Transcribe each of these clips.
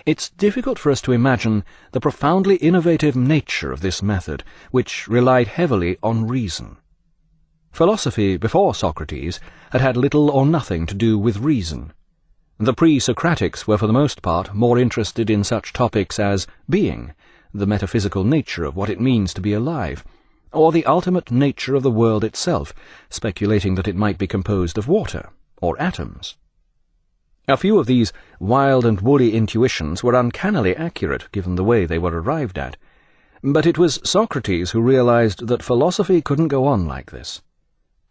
It's difficult for us to imagine the profoundly innovative nature of this method, which relied heavily on reason. Philosophy before Socrates had had little or nothing to do with reason. The pre-Socratics were for the most part more interested in such topics as being, the metaphysical nature of what it means to be alive, or the ultimate nature of the world itself, speculating that it might be composed of water or atoms. A few of these wild and woolly intuitions were uncannily accurate, given the way they were arrived at, but it was Socrates who realized that philosophy couldn't go on like this.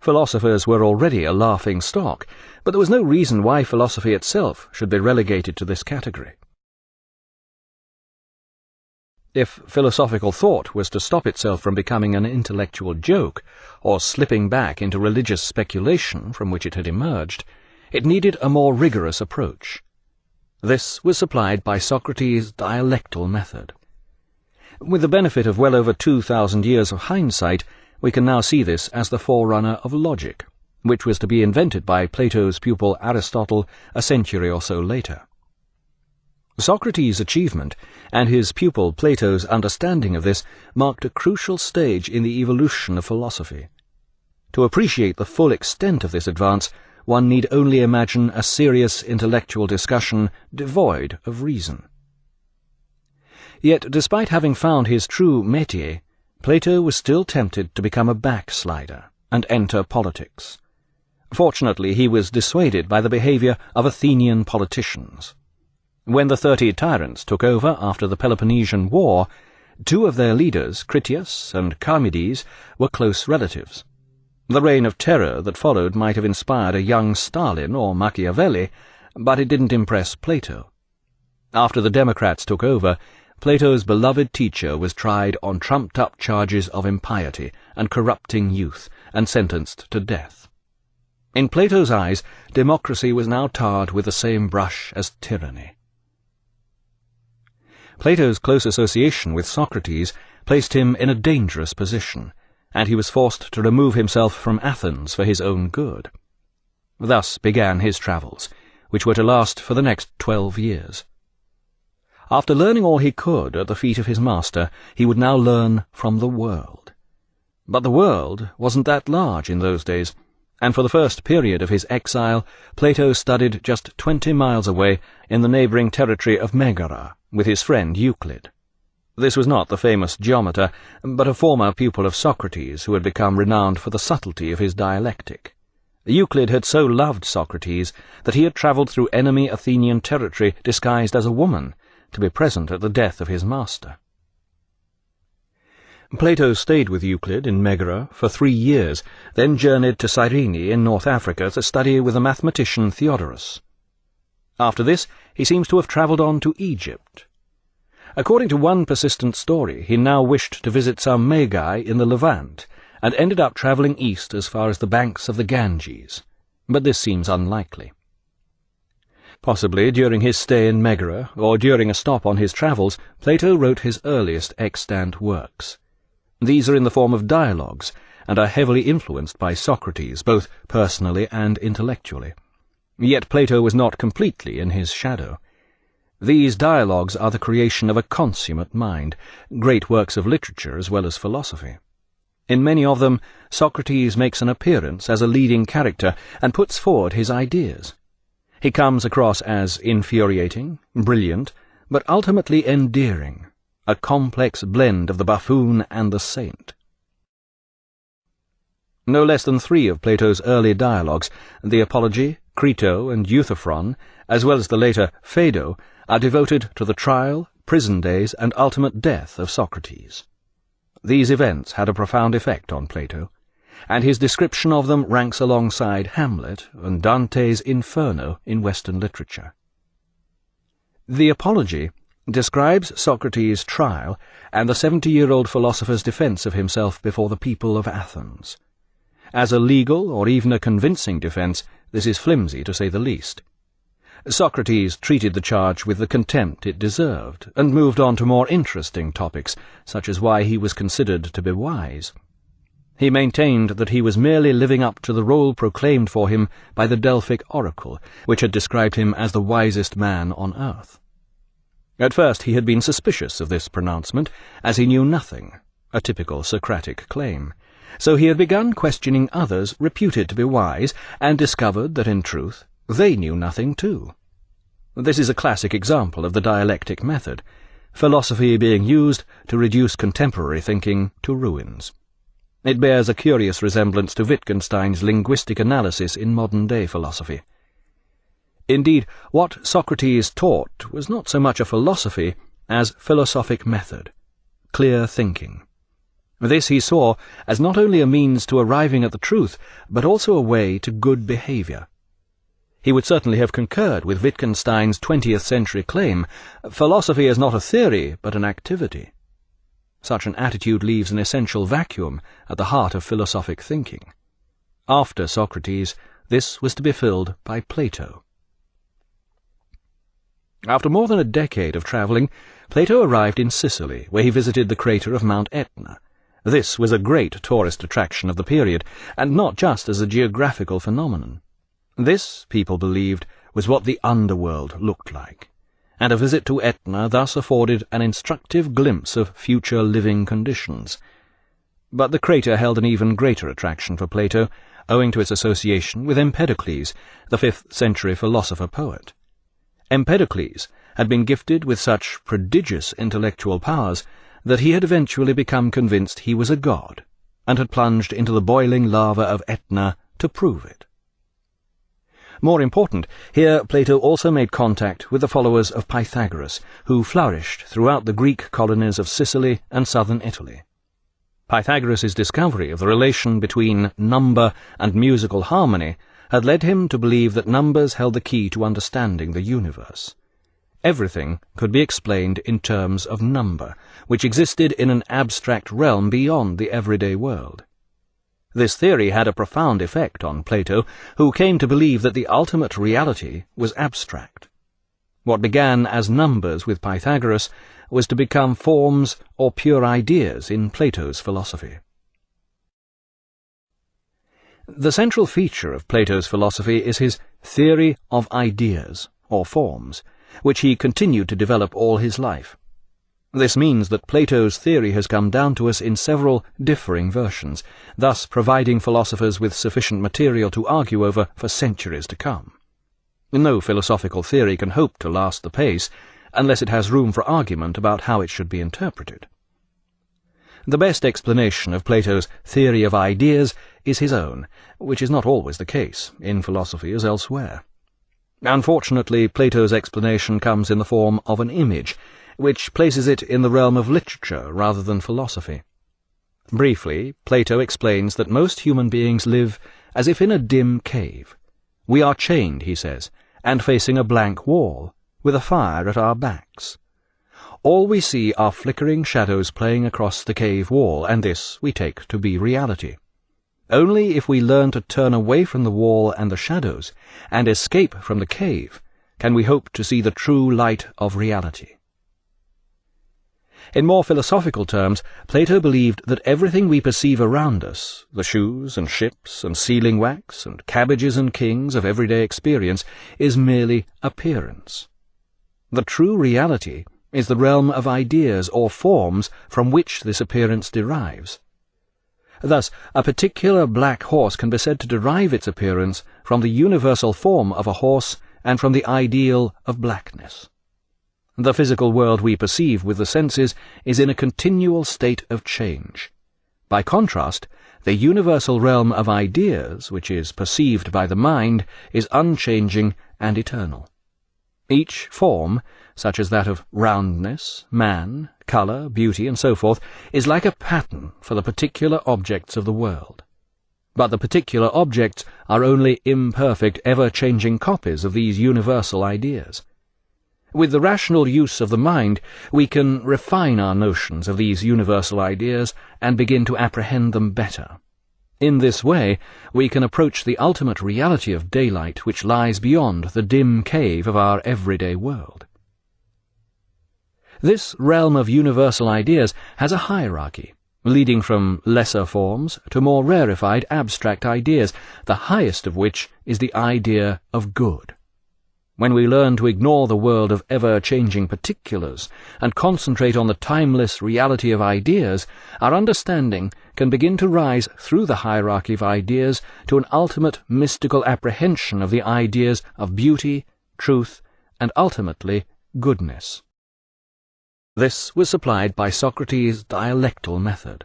Philosophers were already a laughing stock, but there was no reason why philosophy itself should be relegated to this category. If philosophical thought was to stop itself from becoming an intellectual joke, or slipping back into religious speculation from which it had emerged, it needed a more rigorous approach. This was supplied by Socrates' dialectal method. With the benefit of well over 2,000 years of hindsight, we can now see this as the forerunner of logic, which was to be invented by Plato's pupil Aristotle a century or so later. Socrates' achievement, and his pupil Plato's understanding of this, marked a crucial stage in the evolution of philosophy. To appreciate the full extent of this advance, one need only imagine a serious intellectual discussion devoid of reason. Yet, despite having found his true métier, Plato was still tempted to become a backslider and enter politics. Fortunately, he was dissuaded by the behavior of Athenian politicians. When the 30 tyrants took over after the Peloponnesian War, 2 of their leaders, Critias and Charmides, were close relatives. The reign of terror that followed might have inspired a young Stalin or Machiavelli, but it didn't impress Plato. After the Democrats took over, Plato's beloved teacher was tried on trumped-up charges of impiety and corrupting youth, and sentenced to death. In Plato's eyes, democracy was now tarred with the same brush as tyranny. Plato's close association with Socrates placed him in a dangerous position, and he was forced to remove himself from Athens for his own good. Thus began his travels, which were to last for the next 12 years. After learning all he could at the feet of his master, he would now learn from the world. But the world wasn't that large in those days, and for the first period of his exile, Plato studied just 20 miles away in the neighbouring territory of Megara with his friend Euclid. This was not the famous geometer, but a former pupil of Socrates who had become renowned for the subtlety of his dialectic. Euclid had so loved Socrates that he had travelled through enemy Athenian territory disguised as a woman, to be present at the death of his master. Plato stayed with Euclid in Megara for 3 years, then journeyed to Cyrene in North Africa to study with the mathematician Theodorus. After this, he seems to have travelled on to Egypt. According to one persistent story, he now wished to visit some magi in the Levant, and ended up travelling east as far as the banks of the Ganges, but this seems unlikely. Possibly during his stay in Megara, or during a stop on his travels, Plato wrote his earliest extant works. These are in the form of dialogues, and are heavily influenced by Socrates, both personally and intellectually. Yet Plato was not completely in his shadow. These dialogues are the creation of a consummate mind, great works of literature as well as philosophy. In many of them, Socrates makes an appearance as a leading character and puts forward his ideas. He comes across as infuriating, brilliant, but ultimately endearing, a complex blend of the buffoon and the saint. No less than 3 of Plato's early dialogues, the Apology, Crito, and Euthyphron, as well as the later Phaedo, are devoted to the trial, prison days, and ultimate death of Socrates. These events had a profound effect on Plato, and his description of them ranks alongside Hamlet and Dante's Inferno in Western literature. The Apology describes Socrates' trial and the 70-year-old philosopher's defence of himself before the people of Athens. As a legal or even a convincing defence, this is flimsy to say the least. Socrates treated the charge with the contempt it deserved, and moved on to more interesting topics, such as why he was considered to be wise. He maintained that he was merely living up to the role proclaimed for him by the Delphic oracle, which had described him as the wisest man on earth. At first he had been suspicious of this pronouncement, as he knew nothing, a typical Socratic claim. So he had begun questioning others reputed to be wise, and discovered that, in truth, they knew nothing too. This is a classic example of the dialectic method, philosophy being used to reduce contemporary thinking to ruins. It bears a curious resemblance to Wittgenstein's linguistic analysis in modern-day philosophy. Indeed, what Socrates taught was not so much a philosophy as philosophic method, clear thinking. This he saw as not only a means to arriving at the truth, but also a way to good behaviour. He would certainly have concurred with Wittgenstein's 20th century claim, philosophy is not a theory, but an activity. Such an attitude leaves an essential vacuum at the heart of philosophic thinking. After Socrates, this was to be filled by Plato. After more than a decade of travelling, Plato arrived in Sicily, where he visited the crater of Mount Etna. This was a great tourist attraction of the period, and not just as a geographical phenomenon. This, people believed, was what the underworld looked like, and a visit to Etna thus afforded an instructive glimpse of future living conditions. But the crater held an even greater attraction for Plato, owing to its association with Empedocles, the 5th century philosopher-poet. Empedocles had been gifted with such prodigious intellectual powers that he had eventually become convinced he was a god, and had plunged into the boiling lava of Etna to prove it. More important, here Plato also made contact with the followers of Pythagoras, who flourished throughout the Greek colonies of Sicily and southern Italy. Pythagoras' discovery of the relation between number and musical harmony had led him to believe that numbers held the key to understanding the universe. Everything could be explained in terms of number, which existed in an abstract realm beyond the everyday world. This theory had a profound effect on Plato, who came to believe that the ultimate reality was abstract. What began as numbers with Pythagoras was to become forms or pure ideas in Plato's philosophy. The central feature of Plato's philosophy is his theory of ideas, or forms, which he continued to develop all his life. This means that Plato's theory has come down to us in several differing versions, thus providing philosophers with sufficient material to argue over for centuries to come. No philosophical theory can hope to last the pace unless it has room for argument about how it should be interpreted. The best explanation of Plato's theory of ideas is his own, which is not always the case, in philosophy as elsewhere. Unfortunately, Plato's explanation comes in the form of an image, which places it in the realm of literature rather than philosophy. Briefly, Plato explains that most human beings live as if in a dim cave. We are chained, he says, and facing a blank wall, with a fire at our backs. All we see are flickering shadows playing across the cave wall, and this we take to be reality. Only if we learn to turn away from the wall and the shadows, and escape from the cave, can we hope to see the true light of reality. In more philosophical terms, Plato believed that everything we perceive around us, the shoes and ships and sealing wax and cabbages and kings of everyday experience, is merely appearance. The true reality is the realm of ideas or forms from which this appearance derives. Thus, a particular black horse can be said to derive its appearance from the universal form of a horse and from the ideal of blackness. The physical world we perceive with the senses is in a continual state of change. By contrast, the universal realm of ideas, which is perceived by the mind, is unchanging and eternal. Each form, such as that of roundness, man, colour, beauty, and so forth, is like a pattern for the particular objects of the world. But the particular objects are only imperfect, ever-changing copies of these universal ideas. With the rational use of the mind, we can refine our notions of these universal ideas and begin to apprehend them better. In this way, we can approach the ultimate reality of daylight which lies beyond the dim cave of our everyday world. This realm of universal ideas has a hierarchy, leading from lesser forms to more rarefied abstract ideas, the highest of which is the idea of good. When we learn to ignore the world of ever-changing particulars and concentrate on the timeless reality of ideas, our understanding can begin to rise through the hierarchy of ideas to an ultimate mystical apprehension of the ideas of beauty, truth, and ultimately goodness. This was supplied by Socrates' dialectal method.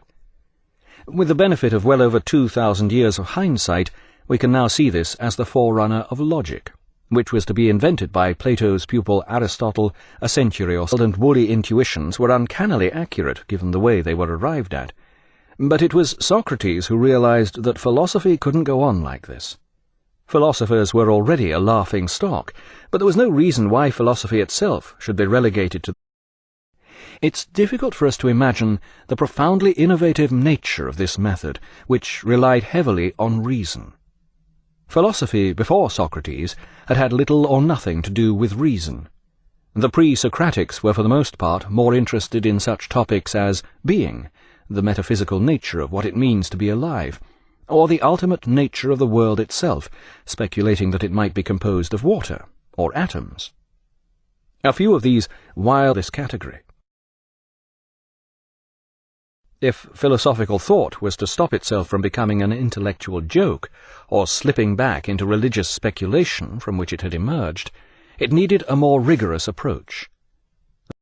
With the benefit of well over 2,000 years of hindsight, we can now see this as the forerunner of logic, which was to be invented by Plato's pupil Aristotle a century or so, and woolly intuitions were uncannily accurate given the way they were arrived at. But it was Socrates who realized that philosophy couldn't go on like this. Philosophers were already a laughing stock, but there was no reason why philosophy itself should be relegated to. It's difficult for us to imagine the profoundly innovative nature of this method, which relied heavily on reason. Philosophy before Socrates had had little or nothing to do with reason. The pre-Socratics were for the most part more interested in such topics as being, the metaphysical nature of what it means to be alive, or the ultimate nature of the world itself, speculating that it might be composed of water or atoms. A few of these wild this category. If philosophical thought was to stop itself from becoming an intellectual joke, or slipping back into religious speculation from which it had emerged, it needed a more rigorous approach.